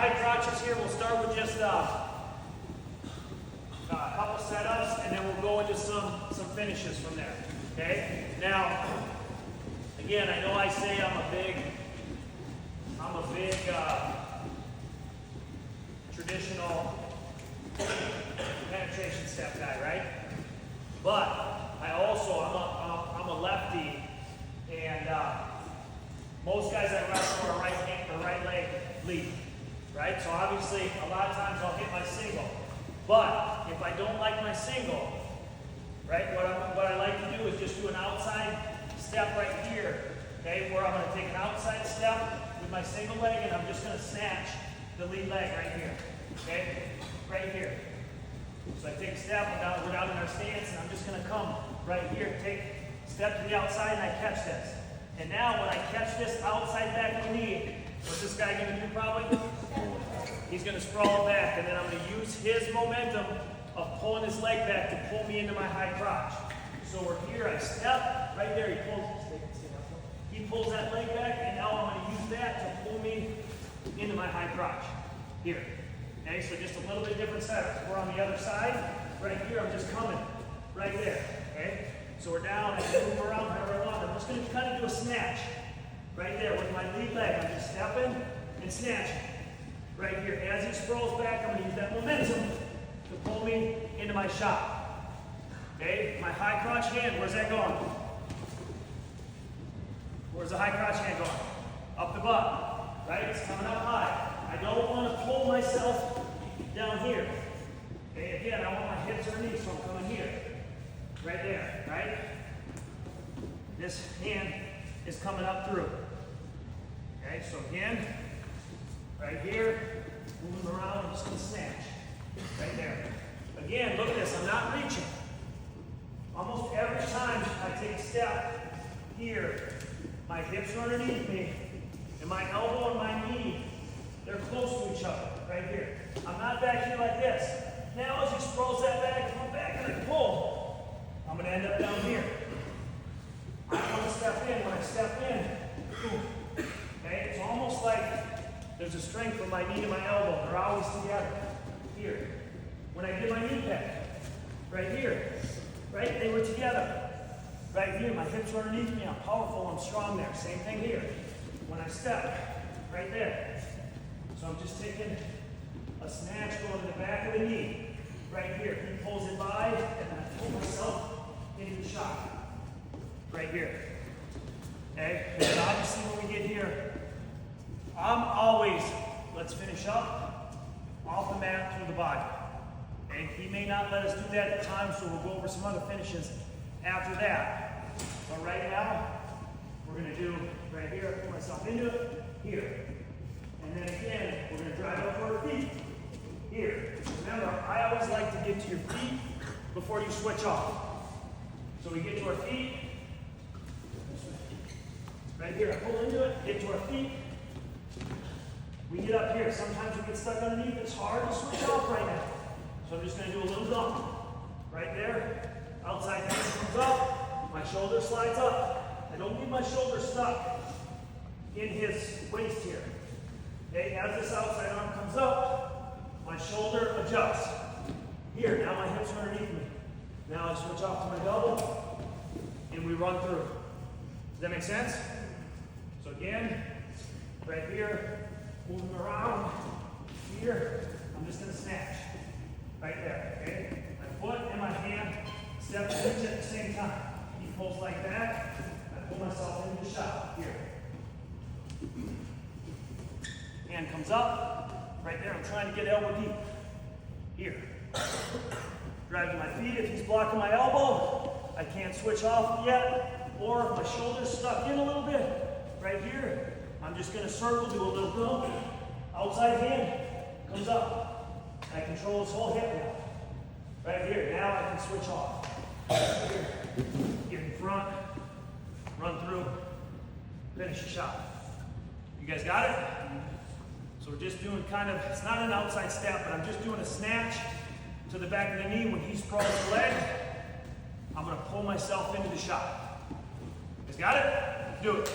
high crotches here, we'll start with just a couple setups, and then we'll go into some finishes from there. Okay? Now, again, I know I say I'm a big traditional penetration step guy, right? But I also I'm a lefty, and most guys I wrestle are right leg lead, right? So obviously, a lot of times I'll hit my single. But if I don't like my single, right, what I like to do is just do an outside step right here, okay, where I'm going to take an outside step with my single leg, and I'm just going to snatch the lead leg right here, okay, right here. So I take a step, we're down in our stance, and I'm just going to come right here, take a step to the outside, and I catch this. And now when I catch this outside back knee, what's this guy going to do probably? He's going to sprawl back, and then I'm going to use his momentum of pulling his leg back to pull me into my high crotch. So we're here, I step, right there, he pulls that leg back, and now I'm going to use that to pull me into my high crotch. Here. Okay, so just a little bit different setup. We're on the other side. Right here, I'm just coming right there. Okay? So we're down, I can move around however I want. I'm just going to kind of do a snatch right there with my lead leg. I'm just stepping and snatching. Right here. As he sprawls back, I'm going to use that momentum to pull me into my shot. Okay? My high crotch hand, where's that going? Where's the high crotch hand going? Up the butt. Right? It's coming up high. I don't want to pull myself down here. Okay? Again, I want my hips underneath, so I'm coming here. Right there. Right? This hand is coming up through. Okay? So again, right here, moving around, I'm just going to snatch. Right there. Again, look at this. I'm not reaching. Almost every time I take a step here, my hips are underneath me, and my elbow and my knee, they're close to each other. Right here. I'm not back here like this. Now as he sprawls that back, come back and I pull, I'm going to end up down here. I want to step in. When I step in, boom. Okay? It's almost like there's a strength from my knee to my elbow. They're always together. Here. When I get my knee back, right here, right? They were together. Right here, my hips are underneath me. I'm powerful. I'm strong there. Same thing here. When I step, right there. So I'm just taking a snatch going to the back of the knee. Right here. He pulls it by, and then I pull myself into the shot. Right here. Okay? And then obviously when we get here, I'm always, let's finish up, off the mat through the body. Okay? He may not let us do that at times, so we'll go over some other finishes after that. But right now, we're going to do right here, I put myself into it, here. And then again, we're going to drive up to our feet, here. Remember, I always like to get to your feet before you switch off. So we get to our feet, right here, I pull into it, get to our feet. We get up here. Sometimes we get stuck underneath. It's hard to switch off right now. So I'm just going to do a little dump. Right there. Outside hand comes up. My shoulder slides up. I don't leave my shoulder stuck in his waist here. Okay, as this outside arm comes up, my shoulder adjusts. Here, now my hips are underneath me. Now I switch off to my double, and we run through. Does that make sense? So again, right here, moving around, here, I'm just going to snatch. Right there, okay? My foot and my hand step to each at the same time. He pulls like that, I pull myself into the shot, here. Hand comes up, right there, I'm trying to get elbow deep. Here. Drive to my feet, if he's blocking my elbow, I can't switch off yet, or if my shoulder's stuck in a little bit, right here, I'm just going to circle, do a little dump, outside hand comes up. I control this whole hip now. Right here, now I can switch off. Here, get in front, run through, finish the shot. You guys got it? So we're just doing kind of, it's not an outside step, but I'm just doing a snatch to the back of the knee. When he sprawls the leg, I'm going to pull myself into the shot. You guys got it? Do it.